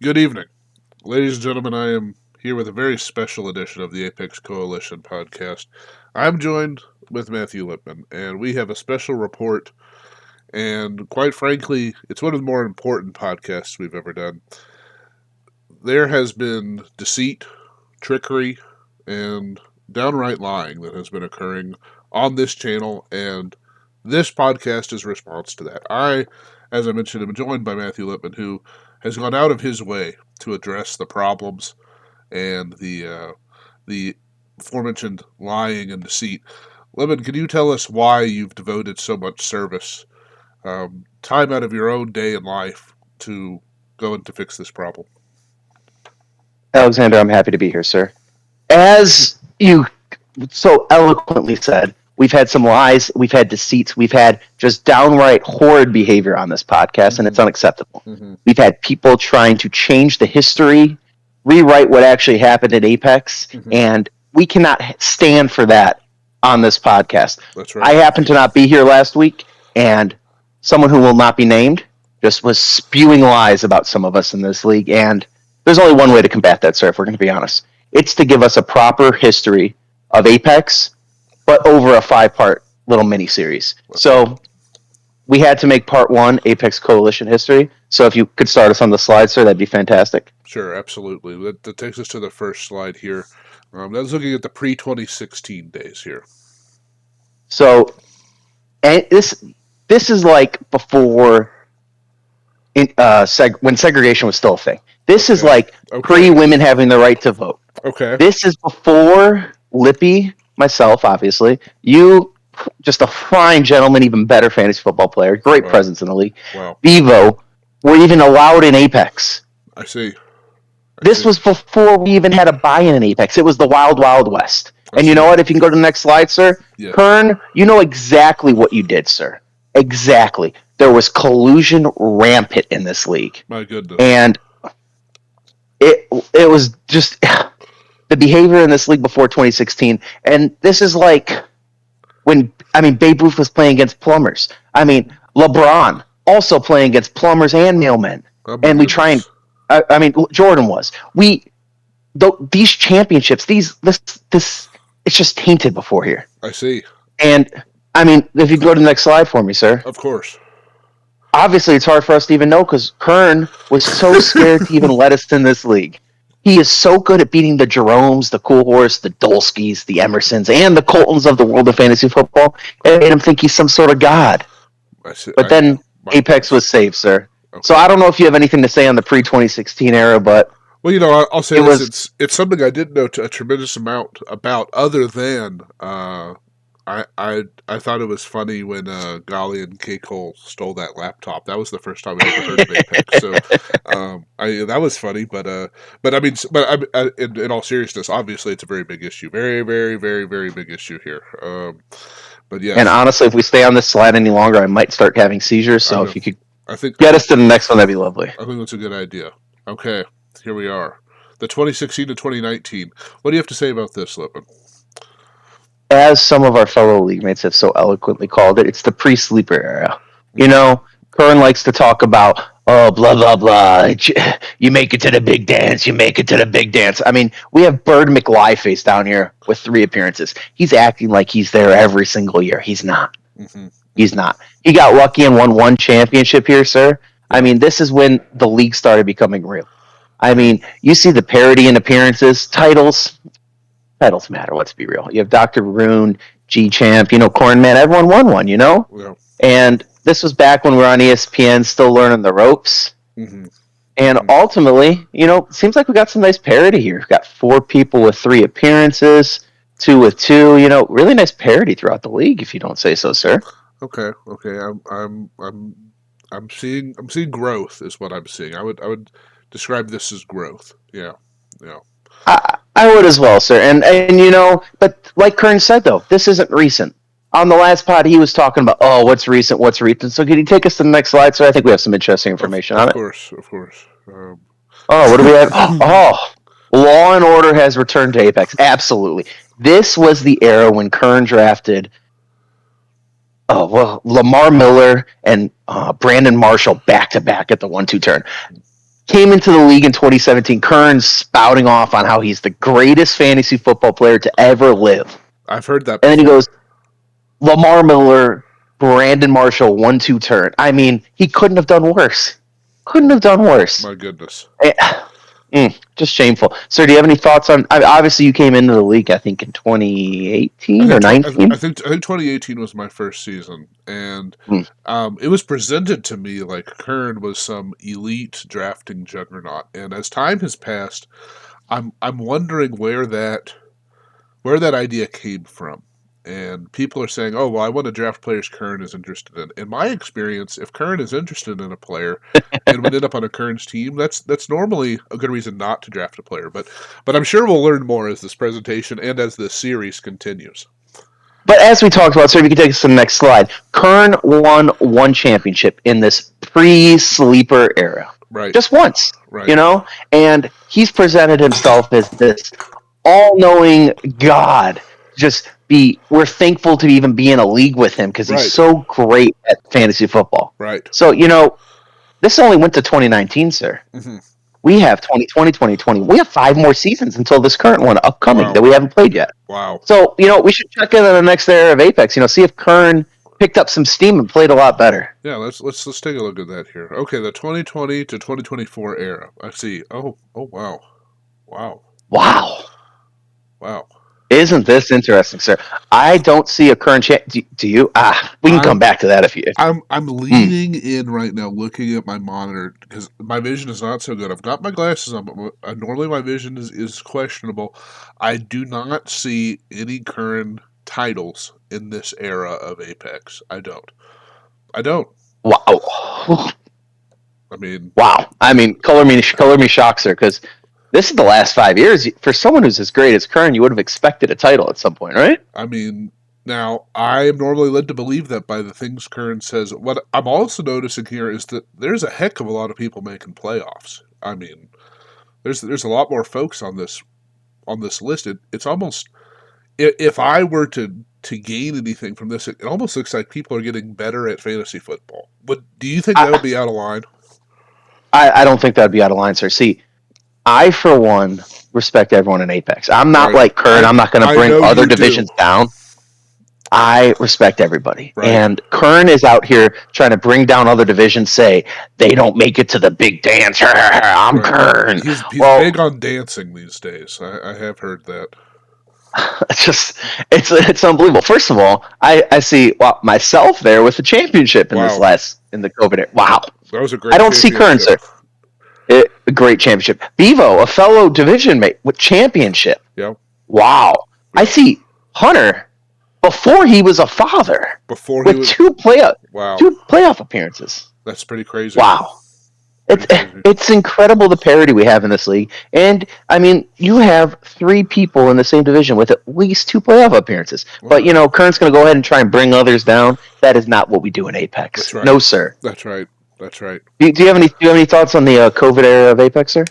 Good evening. Ladies and gentlemen, I am here with a very special edition of the Apex Coalition podcast. I'm joined with Matthew Lipman, and we have a special report, and quite frankly, it's one of the more important podcasts we've ever done. There has been deceit, trickery, and downright lying that has been occurring on this channel, and this podcast is a response to that. As I mentioned, am joined by Matthew Lipman, who has gone out of his way to address the problems and the aforementioned lying and deceit. Lipman, can you tell us why you've devoted so much service, time out of your own day and life to go in to fix this problem? Alexander, I'm happy to be here, sir. As you so eloquently said, we've had some lies, we've had deceits, we've had just downright horrid behavior on this podcast, and it's unacceptable. We've had people trying to change the history, rewrite what actually happened at Apex, and we cannot stand for that on this podcast. That's right. I happened to not be here last week, and someone who will not be named just was spewing lies about some of us in this league, and there's only one way to combat that, sir, if we're going to be honest. It's to give us a proper history of Apex, but over a 5-part little mini-series. So we had to make part 1 Apex Coalition history. So if you could start us on the slide, sir, that'd be fantastic. Sure, absolutely. That takes us to the first slide here. That's looking at the pre-2016 days here. So and this is like before when segregation was still a thing. This is like pre-women having the right to vote. Okay. This is before Lippy, myself, obviously. You, just a fine gentleman, even better fantasy football player, great presence in the league. Wow. Bevo were even allowed in Apex. I see. This was before we even had a buy-in in Apex. It was the Wild Wild West. And you know what? If you can go to the next slide, sir. Yeah. Curn, you know exactly what you did, sir. Exactly. There was collusion rampant in this league. My goodness. And it was just the behavior in this league before 2016. And this is like when, Babe Ruth was playing against plumbers. LeBron also playing against plumbers and mailmen. And we try and, Jordan was. These championships, this, it's just tainted before here. I see. And, if you go to the next slide for me, sir. Of course. Obviously, it's hard for us to even know because Curn was so scared to even let us in this league. He is so good at beating the Jeromes, the Cool Horse, the Dolskys, the Emersons, and the Coltons of the world of fantasy football. It made him think he's some sort of god. But then Apex was saved, sir. Okay. So I don't know if you have anything to say on the pre-2016 era, but... Well, I'll say this. It's something I didn't know a tremendous amount about other than... I thought it was funny when Golly and K. Cole stole that laptop. That was the first time I ever heard of Apex. So that was funny. But in all seriousness, obviously it's a very big issue. Very, very, very, very big issue here. But yeah. And honestly, if we stay on this slide any longer, I might start having seizures. So if you could get us to the next one, that'd be lovely. I think that's a good idea. Okay, here we are. The 2016 to 2019. What do you have to say about this, Lipman? As some of our fellow league mates have so eloquently called it, it's the pre-sleeper era. You know, Curn likes to talk about, blah, blah, blah. You make it to the big dance. You make it to the big dance. We have Bird McLieface down here with 3 appearances. He's acting like he's there every single year. He's not. He's not. He got lucky and won 1 championship here, sir. This is when the league started becoming real. You see the parity in appearances, titles matter, let's be real. You have Dr. Rune, G-Champ, Corn Man, everyone won one, Yeah. And this was back when we were on ESPN, still learning the ropes. And ultimately, it seems like we got some nice parity here. We've got 4 people with 3 appearances, 2 with 2, really nice parity throughout the league, if you don't say so, sir. Okay. I'm seeing growth is what I'm seeing. I would describe this as growth. Yeah. I would as well, sir. And but like Curn said, though, this isn't recent. On the last pod, he was talking about, what's recent. So can you take us to the next slide, sir? I think we have some interesting information on it. Of course. What do we have? Law and Order has returned to Apex. Absolutely. This was the era when Curn drafted Lamar Miller and Brandon Marshall back-to-back at the 1-2 turn. came into the league in 2017. Curn spouting off on how he's the greatest fantasy football player to ever live. I've heard that And then he before. goes, Lamar Miller, Brandon Marshall, 1-2 turn. I mean, he couldn't have done worse. Couldn't have done worse. My goodness. Just shameful. Sir, do you have any thoughts on? Obviously, you came into the league, I think, in 2018 or 19. I think 2018 was my first season, and Mm. it was presented to me like Curn was some elite drafting juggernaut. And as time has passed, I'm wondering where that idea came from. And people are saying, "Oh, well, I want to draft players Curn is interested in." In my experience, if Curn is interested in a player and would end up on a Kern's team, that's normally a good reason not to draft a player. But I'm sure we'll learn more as this presentation and as this series continues. But as we talked about, sir, if you can take us to the next slide. Curn won one championship in this pre-sleeper era, Right, just once, right, and he's presented himself as this all-knowing God. We're thankful to even be in a league with him because he's right, so great at fantasy football. right. So, this only went to 2019, sir. Hmm. We have 2020, 2020. We have 5 more seasons until this current one upcoming Wow, that we haven't played yet. wow. So, we should check in on the next era of Apex, see if Curn picked up some steam and played a lot better. Yeah, let's take a look at that here. Okay, the 2020 to 2024 era. I see. Oh wow, wow, Wow. wow. Isn't this interesting, sir? I don't see a Curn do you? We can come I'm back to that if you. I'm leaning in right now, looking at my monitor because my vision is not so good. I've got my glasses on, but normally my vision is questionable. I do not see any current titles in this era of Apex. I don't. I don't. Wow. I mean, Wow. I mean, color me shocked, sir, because this is the last 5 years. For someone who's as great as Curn, you would have expected a title at some point, right? I mean, now I am normally led to believe that by the things Curn says. What I'm also noticing here is that there's a heck of a lot of people making playoffs. I mean, there's a lot more folks on this list. It's almost if I were to gain anything from this, it almost looks like people are getting better at fantasy football. But do you think that would I, be out of line? I don't think that'd be out of line, sir. See, I, for one, respect everyone in Apex. I'm not Right. like Curn. I'm not going to I bring know other you do. divisions down. I respect everybody. Right. And Curn is out here trying to bring down other divisions, say they don't make it to the big dance. I'm Right. Curn. He's Well, big on dancing these days. I have heard that. it's unbelievable. First of all, I see myself there with the championship in Wow. in the COVID era. Wow. That was a I great don't see Curn, championship. sir. A great championship. Bevo, a fellow division mate with championship. Yeah. Wow. Yeah. I see Hunter before he was a father Before he with was two wow. playoff appearances. That's pretty crazy. Wow. Pretty crazy. It's incredible the parity we have in this league. And, I mean, you have 3 people in the same division with at least 2 playoff appearances. But, Kern's going to go ahead and try and bring others down. That is not what we do in Apex. That's right. No, sir. That's right. That's right. Do you have any thoughts on the COVID era of Apex, sir?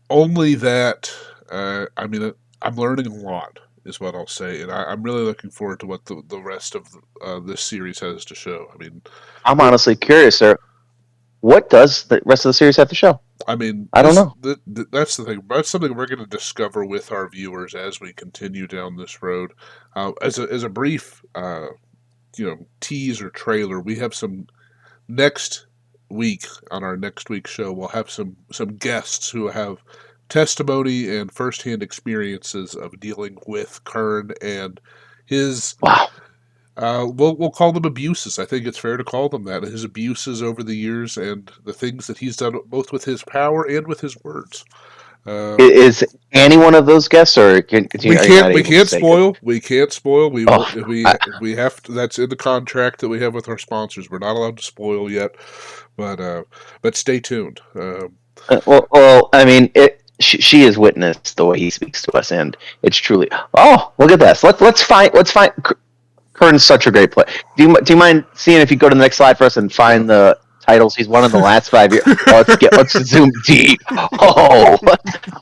Only that. I mean, I'm learning a lot, is what I'll say, and I'm really looking forward to what the rest of this series has to show. I mean, I'm honestly curious, sir. What does the rest of the series have to show? I mean, I don't know. That's the thing. That's something we're going to discover with our viewers as we continue down this road. As a brief, tease or trailer, we have some next week on our next week's show. We'll have some guests who have testimony and firsthand experiences of dealing with Curn and his. Wow. We'll call them abuses. I think it's fair to call them that. His abuses over the years and the things that he's done both with his power and with his words. Is any one of those guests, or we can't spoil. We can't spoil. We have to. That's in the contract that we have with our sponsors. We're not allowed to spoil yet, but stay tuned. Well, I mean, she has witnessed the way he speaks to us, and it's truly. Oh, look at this. Let's find. Kern's such a great play. Do you mind seeing if you go to the next slide for us and find the titles he's won in the last 5 years. Oh, let's zoom deep. Oh,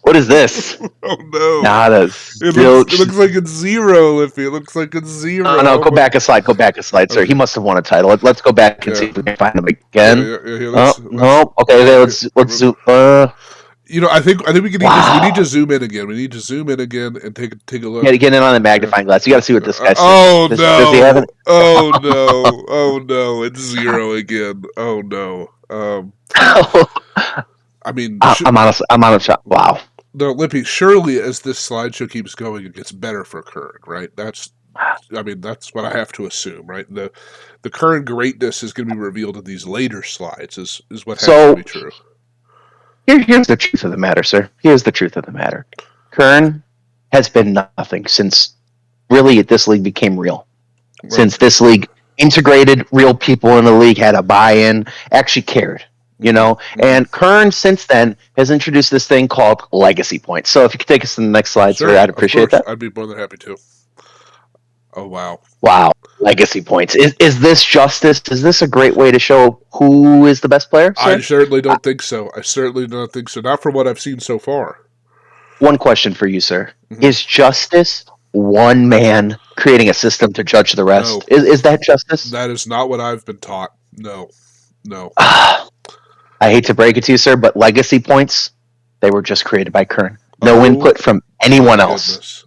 what is this? Oh no! Not a It looks it zilch. looks like it's zero, Lippy. It looks like it's zero. No, Oh go my. back a slide. Go back a slide, sir. He Okay. must have won a title. Let's go back and see Yeah. if we can find him Yeah. again. Yeah. Yeah. Yeah. Oh Let's. no. Okay, Yeah. let's zoom. You know, I think we need to Wow. zoom in again. We need to zoom in again and take a You got look. to get in on the Yeah. magnifying glass. You got to see what this guy's seeing. Oh Does he have no! it? Oh no! Oh no! It's zero again. Oh no! I mean, I'm on a shot. Wow. no, Lippy. Surely, as this slideshow keeps going, it gets better for Curn, right? I mean, that's what I have to assume, right? The current greatness is going to be revealed in these later slides. Is what has to So be true. here's the truth of the matter, sir. Here's the truth of the matter. Curn has been nothing since really this league became real. Right. Since this league integrated real people in the league, had a buy-in, actually cared. You know, and Curn since then has introduced this thing called legacy points. So if you could take us to the next slide, Sure, sir, I'd of appreciate course, that. I'd be more than happy to. Oh wow! Wow, legacy points. Is this justice? Is this a great way to show who is the best player, sir? I certainly don't think so. I certainly don't think so. Not from what I've seen so far. One question for you, sir. Mhm. Is justice one man creating a system to judge the rest? No. Is that justice? That is not what I've been taught. No, no. I hate to break it to you, sir, but legacy points, they were just created by Curn. No Oh, input from anyone my else. goodness.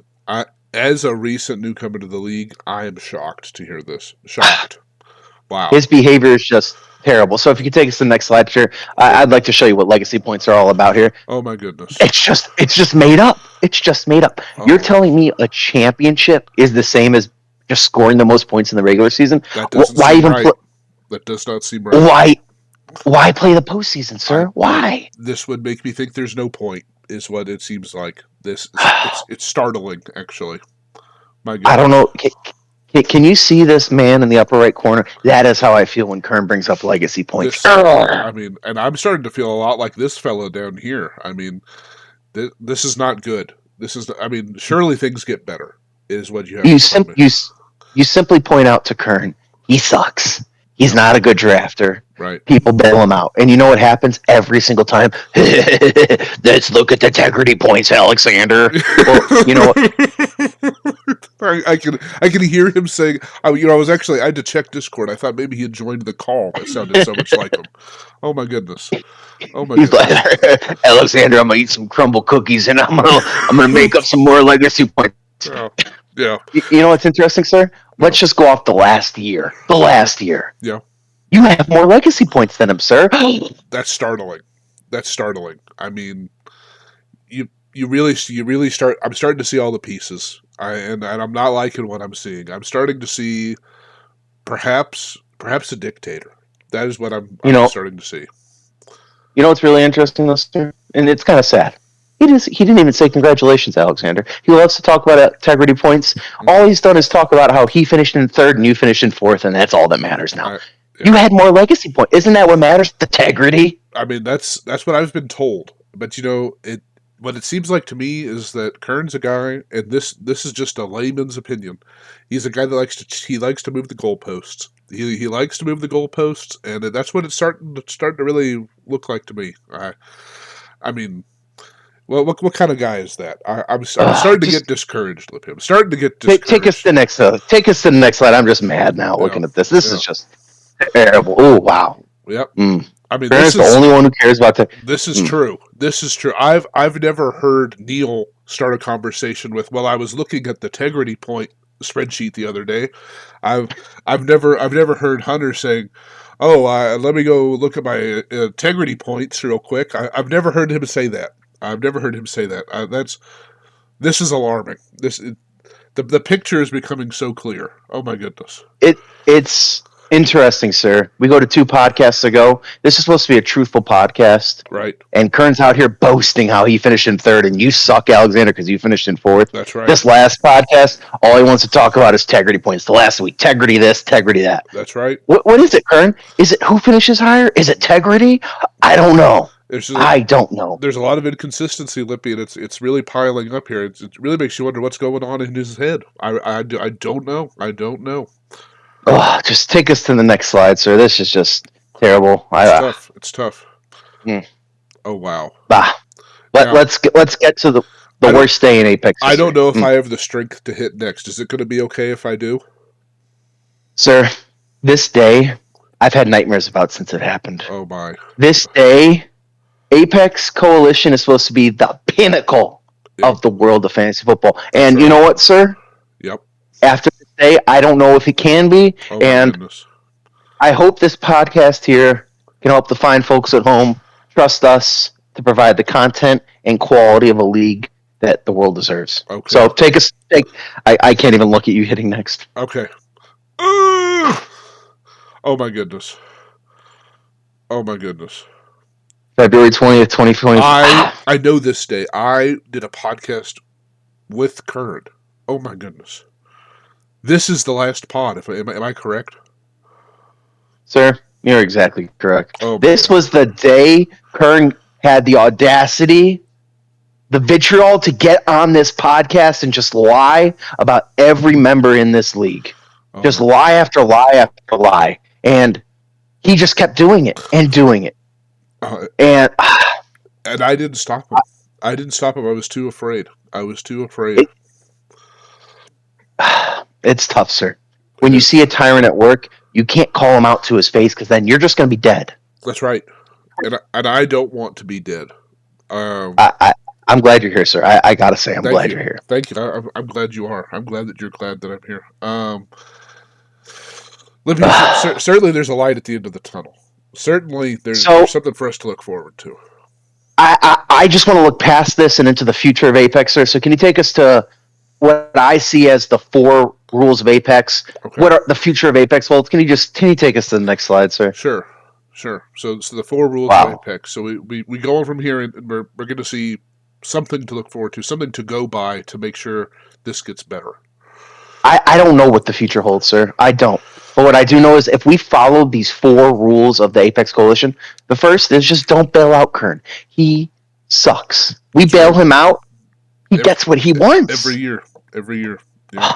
As a recent newcomer to the league, I am shocked to hear this. Shocked. Wow. His behavior is just terrible. So if you could take us to the next slide, sure. I'd like to show you what legacy points are all about here. Oh my goodness. It's just made up. It's just made up. Oh. You're telling me a championship is the same as just scoring the most points in the regular season? That doesn't Why seem even right. That does not seem right. Why play the postseason, sir? Why? This would make me think there's no point, is what it seems like. It's startling, actually. My goodness. I don't know. Can you see this man in the upper right corner? That is how I feel when Curn brings up legacy points. I mean, and I'm starting to feel a lot like this fellow down here. I mean, this is not good. I mean, surely things get better, is what you have to tell me. You simply point out to Curn, he sucks. He's not a good drafter. Right. People bail him out. And you know what happens every single time? Let's look at the integrity points, Alexander. Well, you know what? I can hear him saying, I had to check Discord. I thought maybe he had joined the call. It sounded so much like him. Oh my goodness. Oh my He's goodness. like, Alexander, I'm gonna eat some crumble cookies and I'm gonna make up some more legacy points. Yeah. You know what's interesting, sir? Let's just go off the last year. The last year. Yeah. You have more legacy points than him, sir. That's startling. I mean, you really start. I'm starting to see all the pieces. And I'm not liking what I'm seeing. I'm starting to see perhaps a dictator. That is what I'm starting to see. You know what's really interesting, though, sir? And it's kind of sad. He didn't even say congratulations, Alexander. He loves to talk about integrity points. Mm-hmm. All he's done is talk about how he finished in third and you finished in fourth, and that's all that matters now. Yeah. You had more legacy points. Isn't that what matters? Integrity? I mean, that's what I've been told. But, what it seems like to me is that Curn's a guy, and this is just a layman's opinion. He's a guy that likes to move the goalposts. He likes to move the goalposts, and that's what it's starting to really look like to me. I mean, well, what kind of guy is that? I'm starting to get discouraged with him. Starting to get discouraged. Take us to the next. Take us to the next slide. I'm just mad now looking at this. This is just terrible. Oh wow. Yep. I mean, this is the only one who cares about that. This is true. This is true. I've never heard Neil start a conversation with, well, I was looking at the integrity point spreadsheet the other day. I've never heard Hunter saying, oh, let me go look at my integrity points real quick. I've never heard him say that. This is alarming. The picture is becoming so clear. Oh my goodness. It's interesting, sir. We go to 2 podcasts ago. This is supposed to be a truthful podcast. Right. And Kern's out here boasting how he finished in third, and you suck, Alexander, because you finished in fourth. That's right. This last podcast, all he wants to talk about is integrity points. The last week, integrity this, integrity that. That's right. What is it, Kern? Is it who finishes higher? Is it integrity? I don't know. I don't know. There's a lot of inconsistency, Lippy, and it's really piling up here. It really makes you wonder what's going on in his head. I don't know. I don't know. Oh, just take us to the next slide, sir. This is just Terrible. It's tough. It's tough. Mm, Oh wow. bah. Now Let's get to the I don't worst day in Apex I don't history. know if I have the strength to hit next. Is it going to be okay if I do? Sir, this day I've had nightmares about since it happened. Oh my. This day, Apex Coalition is supposed to be the pinnacle Yep. of the world of fantasy football. That's And you right. know what, sir? Yep. After this day, I don't know if it can be. Oh my And goodness. I hope this podcast here can help the fine folks at home trust us to provide the content and quality of a league that the world deserves. Okay. So I can't even look at you hitting next. Okay. Oh my goodness. Oh my goodness. February 20th, 2020. I know this day. I did a podcast with Curn. Oh my goodness. This is the last pod. If am I correct? Sir, you're exactly correct. Oh my This god. was the day Kern had the audacity, the vitriol to get on this podcast and just lie about every member in this league. Oh Just my lie god. after lie after lie. And he just kept doing it and doing it. Uh, And and I didn't stop him. I didn't stop him. I was too afraid. I was too afraid. it, it's tough, sir. It When you is. see a tyrant at work, you can't call him out to his face because then you're just going to be dead. That's right. And I don't want to be dead. Um, I'm glad you're here, sir. I got to say, I'm Thank glad you. you're here. Thank you. I'm glad you are. I'm glad that you're glad that I'm here. Libby, certainly there's a light at the end of the tunnel. Certainly So there's something for us to look forward to. I just want to look past this and into the future of Apex, sir. So can you take us to what I see as the 4 rules of Apex? Okay. What are the future of Apex holds? Can you take us to the next slide, sir? Sure. Sure. So the 4 rules of Wow. Apex. So we go on from here and we're going to see something to look forward to, something to go by to make sure this gets better. I don't know what the future holds, sir. I don't. But what I do know is if we follow these 4 rules of the Apex Coalition, the first is just don't bail out Kern. He sucks. We That's bail right. him out, he gets what he wants. Every year. Yeah.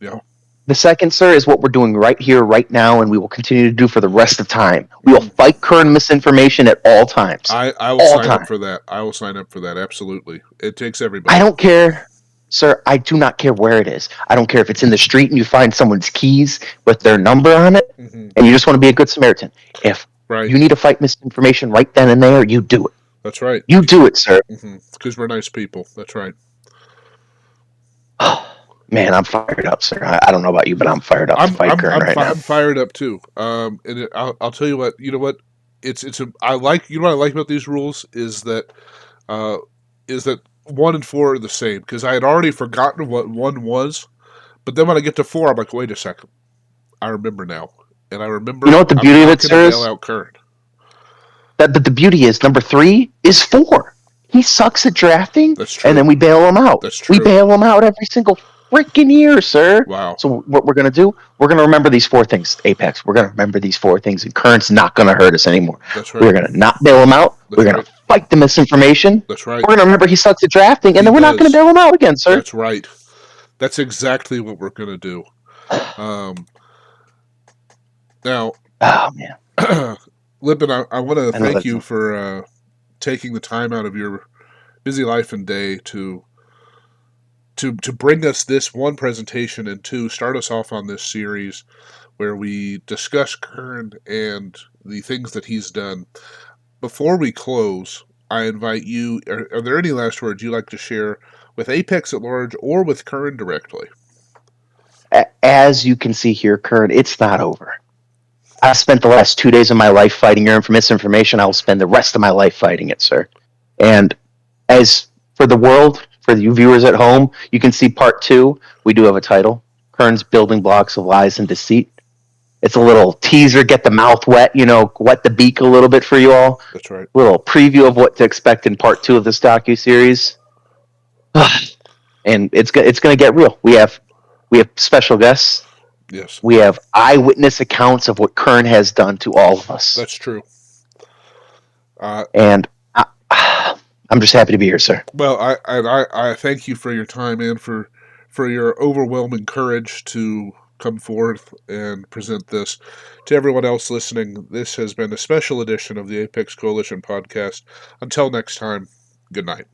Yeah. The second, sir, is what we're doing right here, right now, and we will continue to do for the rest of time. We will fight Kern misinformation at all times. I will sign up for that. I will sign up for that. Absolutely. It takes everybody. I don't care, sir. I do not care where it is. I don't care if it's in the street and you find someone's keys with their number on it, Mm-hmm. and you just want to be a good Samaritan. If Right. you need to fight misinformation right then and there, you do it. That's right. You do it, sir. Because we're nice people. That's right. Man, I'm fired up, sir. I don't know about you, but I'm fired up to fight Kern right now. I'm fired up too. And I'll tell you what. You know what? I like. You know what I like about these rules is that 1 and 4 are the same. Because I had already forgotten what 1 was, but then when I get to 4, I'm like, wait a second. I remember now, and I remember. You know what the beauty of it, sir, bail out Curn. But the beauty is number 3 is 4. He sucks at drafting, That's true. and then we bail him out. That's true. We bail him out every single freaking year, sir. Wow. So what we're gonna do? We're gonna remember these 4 things, Apex. We're gonna remember these 4 things, and Kern's not gonna hurt us anymore. That's right. We're gonna not bail him out. That's we're gonna right. fight the misinformation. That's right. We're gonna remember he sucks at drafting, and He then we're not gonna does. bail him out again, sir. That's right. That's exactly what we're gonna do. Now, Oh man. Lippin, I want to I know thank you that's- for taking the time out of your busy life and day to bring us this 1 presentation and 2 start us off on this series where we discuss Curn and the things that he's done. Before we close, I invite you. Are there any last words you'd like to share with Apex at large or with Curn directly? As you can see here, Kern, it's not over. I spent the last 2 days of my life fighting your misinformation. I will spend the rest of my life fighting it, sir. And as for the world, for you viewers at home, you can see part 2. We do have a title, Kern's Building Blocks of Lies and Deceit. It's a little teaser, get the mouth wet, wet the beak a little bit for you all. That's right. A little preview of what to expect in part 2 of this docu-series. And it's going to get real. We have special guests. Yes. We have eyewitness accounts of what Curn has done to all of us. That's true. And I'm just happy to be here, sir. Well, I thank you for your time and for your overwhelming courage to come forth and present this. To everyone else listening, this has been a special edition of the Apex Coalition podcast. Until next time, good night.